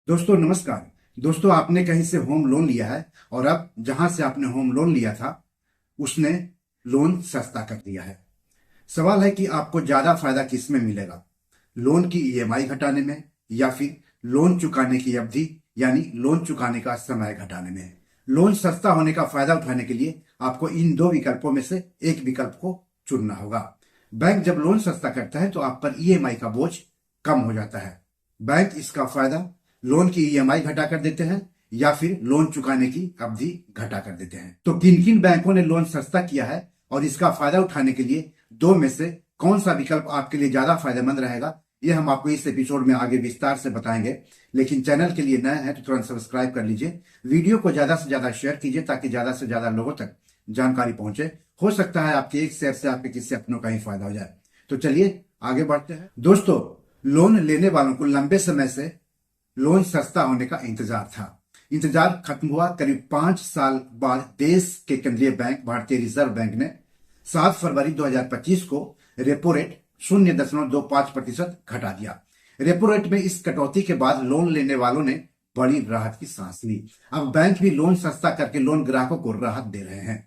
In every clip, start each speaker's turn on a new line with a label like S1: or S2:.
S1: दोस्तों नमस्कार। दोस्तों आपने कहीं से होम लोन लिया है और अब जहां से आपने होम लोन लिया था उसने लोन सस्ता कर दिया है। सवाल है कि आपको ज्यादा फायदा किस में मिलेगा, लोन की ईएमआई घटाने में या फिर लोन चुकाने की अवधि यानी लोन चुकाने का समय घटाने में। लोन सस्ता होने का फायदा उठाने के लिए आपको इन दो विकल्पों में से एक विकल्प को चुनना होगा। बैंक जब लोन सस्ता करता है तो आप पर ईएमआई का बोझ कम हो जाता है। बैंक इसका फायदा लोन की ईएमआई घटा कर देते हैं या फिर लोन चुकाने की अवधि घटा कर देते हैं। तो किन किन बैंकों ने लोन सस्ता किया है और इसका फायदा उठाने के लिए दो में से कौन सा विकल्प आपके लिए ज्यादा फायदेमंद रहेगा, ये हम आपको इस एपिसोड में आगे विस्तार से बताएंगे। लेकिन चैनल के लिए नए हैं तो तुरंत सब्सक्राइब कर लीजिए, वीडियो को ज्यादा से ज्यादा शेयर कीजिए ताकि ज्यादा से ज्यादा लोगों तक जानकारी पहुंचे। हो सकता है आपके एक शेयर से आपके किसी अपनों का ही फायदा हो जाए। तो चलिए आगे बढ़ते हैं। दोस्तों, लोन लेने वालों को लंबे समय से लोन सस्ता होने का इंतजार था। इंतजार खत्म हुआ। करीब 5 साल बाद देश के केंद्रीय बैंक भारतीय रिजर्व बैंक ने 7 फरवरी 2025 को रेपो रेट 0.25% घटा दिया। रेपो रेट में इस कटौती के बाद लोन लेने वालों ने बड़ी राहत की सांस ली। अब बैंक भी लोन सस्ता करके लोन ग्राहकों को राहत दे रहे हैं।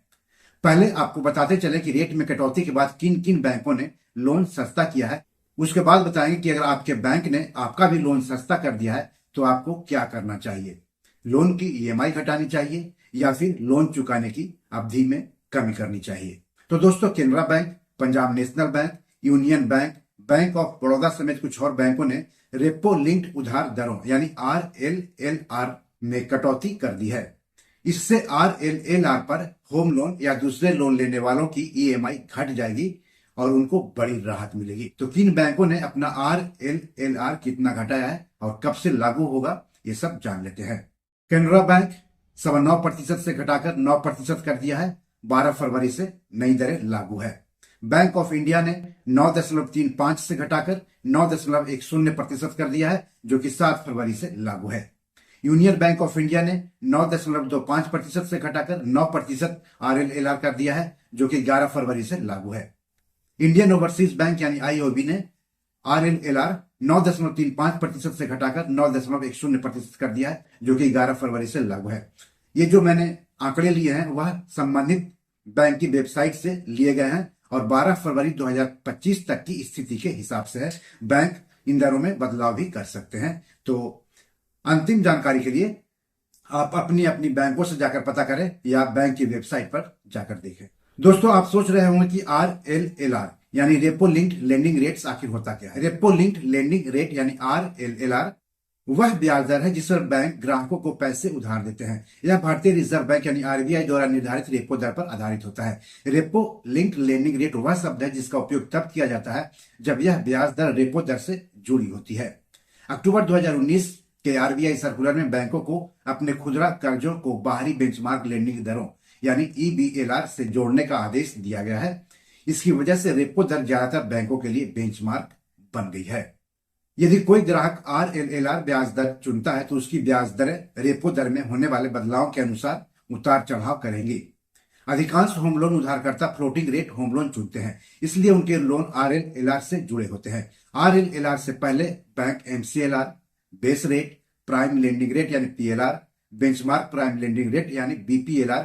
S1: पहले आपको बताते चले कि रेट में कटौती के बाद किन किन बैंकों ने लोन सस्ता किया है। उसके बाद बताएंगे कि अगर आपके बैंक ने आपका भी लोन सस्ता कर दिया है तो आपको क्या करना चाहिए। लोन की ईएमआई घटानी चाहिए या फिर लोन चुकाने की अवधि में कमी करनी चाहिए। तो दोस्तों, Canara bank, Punjab national bank, union bank, bank of Baroda समेत कुछ और बैंकों ने रेपो लिंक्ड उधार दरों यानी RLLR में कटौती कर दी है। इससे RLLR पर होम लोन या दूसरे लोन लेने वालों की ईएमआई घट जाएगी और उनको बड़ी राहत मिलेगी। तो किन बैंकों ने अपना RLLR कितना घटाया है और कब से लागू होगा, ये सब जान लेते हैं। केनरा बैंक 9.25% से घटाकर 9% कर दिया है। 12 फरवरी से नई दरें लागू है। बैंक ऑफ इंडिया ने 9.35 से घटाकर 9.10% कर दिया है, जो कि 7 फरवरी से लागू है। यूनियन बैंक ऑफ इंडिया ने 9.25% से घटाकर 9% RLLR कर दिया है, जो कि 11 फरवरी से लागू है। इंडियन ओवरसीज बैंक यानी आईओबी ने RLLR 9.35% से घटाकर 9.10% कर दिया है, जो कि 11 फरवरी से लागू है। ये जो मैंने आंकड़े लिए हैं वह संबंधित बैंक की वेबसाइट से लिए गए हैं और 12 फरवरी 2025 तक की स्थिति के हिसाब से है। बैंक इन दरों में बदलाव भी कर सकते हैं। तो अंतिम जानकारी के लिए आप अपनी अपनी बैंकों से जाकर पता करें या बैंक की वेबसाइट पर जाकर देखें। दोस्तों, आप सोच रहे होंगे कि RLLR यानी रेपो लिंक्ड लेंडिंग रेट्स आखिर होता क्या है। रेपो लिंक्ड लेंडिंग रेट यानी RLLR वह ब्याज दर है जिस पर बैंक ग्राहकों को पैसे उधार देते हैं। यह भारतीय रिजर्व बैंक यानी RBI द्वारा निर्धारित रेपो दर पर आधारित होता है। रेपो लिंक्ड लेंडिंग रेट वह शब्द है जिसका उपयोग तब किया जाता है जब यह ब्याज दर रेपो दर से जुड़ी होती है। अक्टूबर 2019 के RBI सर्कुलर में बैंकों को अपने खुदरा कर्जों को बाहरी बेंचमार्क लेंडिंग दरों यानी EBLR से जोड़ने का आदेश दिया गया है। इसकी वजह से रेपो दर ज्यादातर बैंकों के लिए बेंचमार्क बन गई है। यदि कोई ग्राहक RLLR ब्याज दर चुनता है तो उसकी ब्याज दरें रेपो दर में होने वाले बदलाव के अनुसार उतार चढ़ाव करेंगी। अधिकांश होम लोन उधारकर्ता फ्लोटिंग रेट होम लोन चुनते हैं, इसलिए उनके लोन RLLR से जुड़े होते हैं। RLLR से पहले bank MCLR, base rate, prime lending rate यानी PLR, benchmark prime lending rate यानी BPLR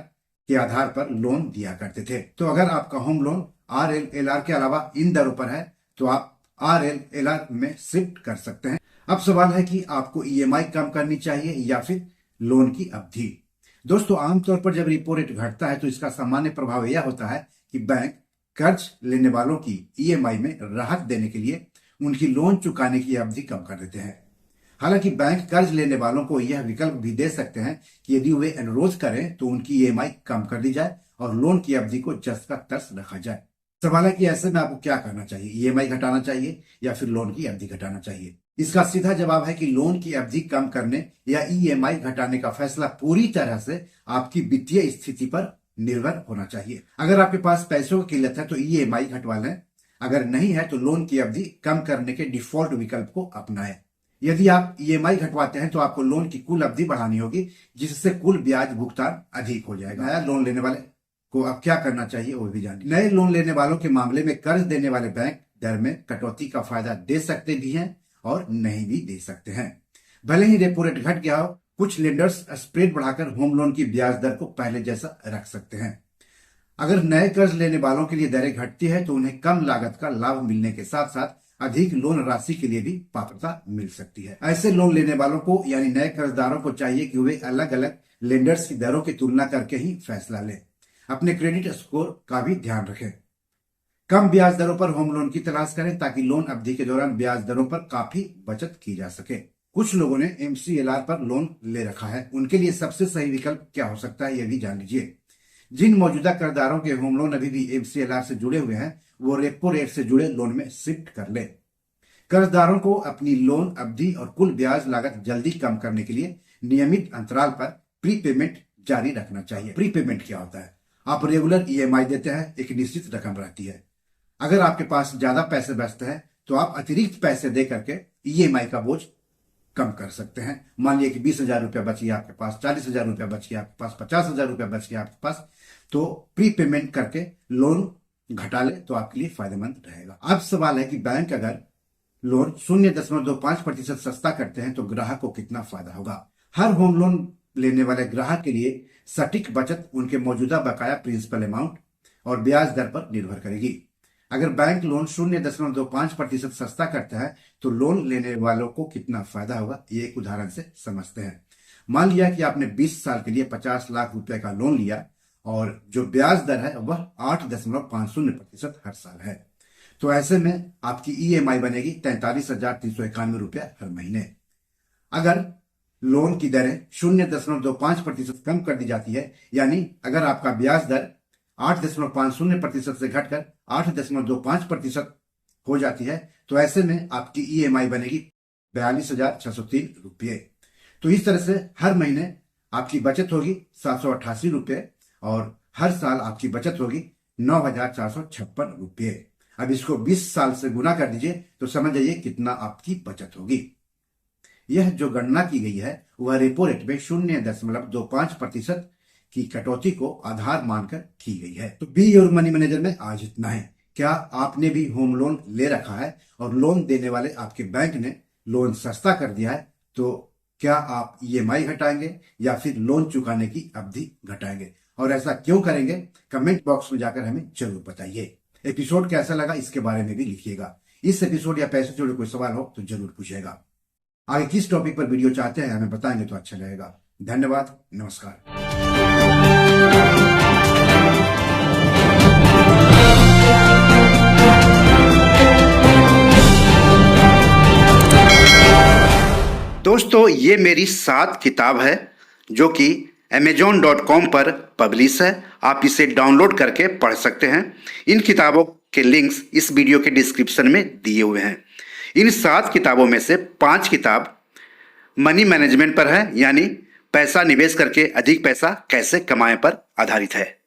S1: के आधार पर लोन दिया करते थे। तो अगर आपका होम लोन RLLR के अलावा इन दरों पर है तो आप RLLR में शिफ्ट कर सकते हैं। अब सवाल है कि आपको ईएमआई कम करनी चाहिए या फिर लोन की अवधि। दोस्तों, आमतौर पर जब रेपो रेट घटता है तो इसका सामान्य प्रभाव यह होता है कि बैंक कर्ज लेने वालों की ईएमआई में राहत देने के लिए उनकी लोन चुकाने की अवधि कम कर देते हैं। हालांकि बैंक कर्ज लेने वालों को यह विकल्प भी दे सकते हैं कि यदि वे अनुरोध करें तो उनकी ईएमआई कम कर दी जाए और लोन की अवधि को जस का तस रखा जाए। सवाल है कि ऐसे में आपको क्या करना चाहिए, ईएमआई घटाना चाहिए या फिर लोन की अवधि घटाना चाहिए। इसका सीधा जवाब है कि लोन की अवधि कम करने या ईएमआई घटाने का फैसला पूरी तरह से आपकी वित्तीय स्थिति पर निर्भर होना चाहिए। अगर आपके पास पैसों की किल्लत है तो ईएमआई घटवा लें, अगर नहीं है तो लोन की अवधि कम करने के डिफॉल्ट विकल्प को अपनाएं। यदि आप ईएमआई घटवाते हैं तो आपको लोन की कुल अवधि बढ़ानी होगी, जिससे कुल ब्याज भुगतान अधिक हो जाएगा। नया लोन लेने वाले को अब क्या करना चाहिए वो भी जानिए। नए लोन लेने वालों के मामले में कर्ज देने वाले बैंक दर में कटौती का फायदा दे सकते भी हैं और नहीं भी दे सकते हैं। भले ही रेपो रेट घट गया हो, कुछ लेंडर्स स्प्रेड बढ़ाकर होम लोन की ब्याज दर को पहले जैसा रख सकते हैं। अगर नए कर्ज लेने वालों के लिए दरें घटती है तो उन्हें कम लागत का लाभ मिलने के साथ साथ अधिक लोन राशि के लिए भी पात्रता मिल सकती है। ऐसे लोन लेने वालों को यानी नए कर्जदारों को चाहिए कि वे अलग अलग लेंडर्स की दरों की तुलना करके ही फैसला लें। अपने क्रेडिट स्कोर का भी ध्यान रखें। कम ब्याज दरों पर होम लोन की तलाश करें ताकि लोन अवधि के दौरान ब्याज दरों पर काफी बचत की जा सके। कुछ लोगों ने MCLR पर लोन ले रखा है, उनके लिए सबसे सही विकल्प क्या हो सकता है, यह भी जान लीजिए। जिन मौजूदा कर्जदारों के होम लोन अभी भी MCLR से जुड़े हुए हैं, वो रेपो रेट से जुड़े लोन में शिफ्ट कर ले। कर्जदारों को अपनी लोन अवधि और कुल ब्याज लागत जल्दी कम करने के लिए नियमित अंतराल पर प्रीपेमेंट जारी रखना चाहिए। प्रीपेमेंट क्या होता है? आप रेगुलर EMI देते हैं, एक निश्चित रकम रहती है। अगर आपके पास ज्यादा पैसे बचते हैं तो आप अतिरिक्त पैसे दे करके EMI का बोझ कम कर सकते हैं। मान लिया कि 20,000 रुपया बच गया आपके पास, 40,000 रुपया बच गया आपके पास, 50,000 रुपया बच गया आपके पास, तो प्रीपेमेंट करके लोन घटा ले तो आपके लिए फायदेमंद रहेगा। अब सवाल है कि बैंक अगर लोन 0.25% सस्ता करते हैं तो ग्राहक को कितना फायदा होगा। हर होम लोन लेने वाले ग्राहक के लिए सटीक बचत उनके मौजूदा बकाया प्रिंसिपल अमाउंट और ब्याज दर पर निर्भर करेगी। अगर बैंक लोन 0.25% सस्ता करता है तो लोन लेने वालों को कितना फायदा होगा, ये एक उदाहरण से समझते हैं। मान लिया कि आपने 20 साल के लिए 50 लाख रुपए का लोन लिया और जो ब्याज दर है वह 8.50% हर साल है, तो ऐसे में आपकी EMI बनेगी 43,391 रुपया हर महीने। अगर लोन की दरें 0.25% कम कर दी जाती है, यानी अगर आपका ब्याज दर 8.50% से घटकर 8.25% हो जाती है, तो ऐसे में आपकी EMI बनेगी 42,603 रुपये। तो इस तरह से हर महीने आपकी बचत होगी 788 रुपये और हर साल आपकी बचत होगी 9,456 रुपये। अब इसको 20 साल से गुना कर दीजिए तो समझ जाइए कितना आपकी बचत होगी। यह जो गणना की गई है वह रेपो रेट में 0.25% की कटौती को आधार मानकर की गई है। तो बी योर मनी मैनेजर में आज इतना है। क्या आपने भी होम लोन ले रखा है और लोन देने वाले आपके बैंक ने लोन सस्ता कर दिया है, तो क्या आप EMI घटाएंगे या फिर लोन चुकाने की अवधि घटाएंगे, और ऐसा क्यों करेंगे? कमेंट बॉक्स में जाकर हमें जरूर बताइए। एपिसोड कैसा लगा इसके बारे में भी लिखिएगा। इस एपिसोड या पैसे से जुड़े कोई सवाल हो तो जरूर पूछिएगा। आगे किस टॉपिक पर वीडियो चाहते हैं हमें बताएंगे तो अच्छा रहेगा। धन्यवाद, नमस्कार। दोस्तों, ये मेरी 7 किताब है जो कि Amazon.com पर पब्लिश है। आप इसे डाउनलोड करके पढ़ सकते हैं। इन किताबों के लिंक्स इस वीडियो के डिस्क्रिप्शन में दिए हुए हैं। इन 7 किताबों में से 5 किताब मनी मैनेजमेंट पर है, यानी पैसा निवेश करके अधिक पैसा कैसे कमाएं पर आधारित है।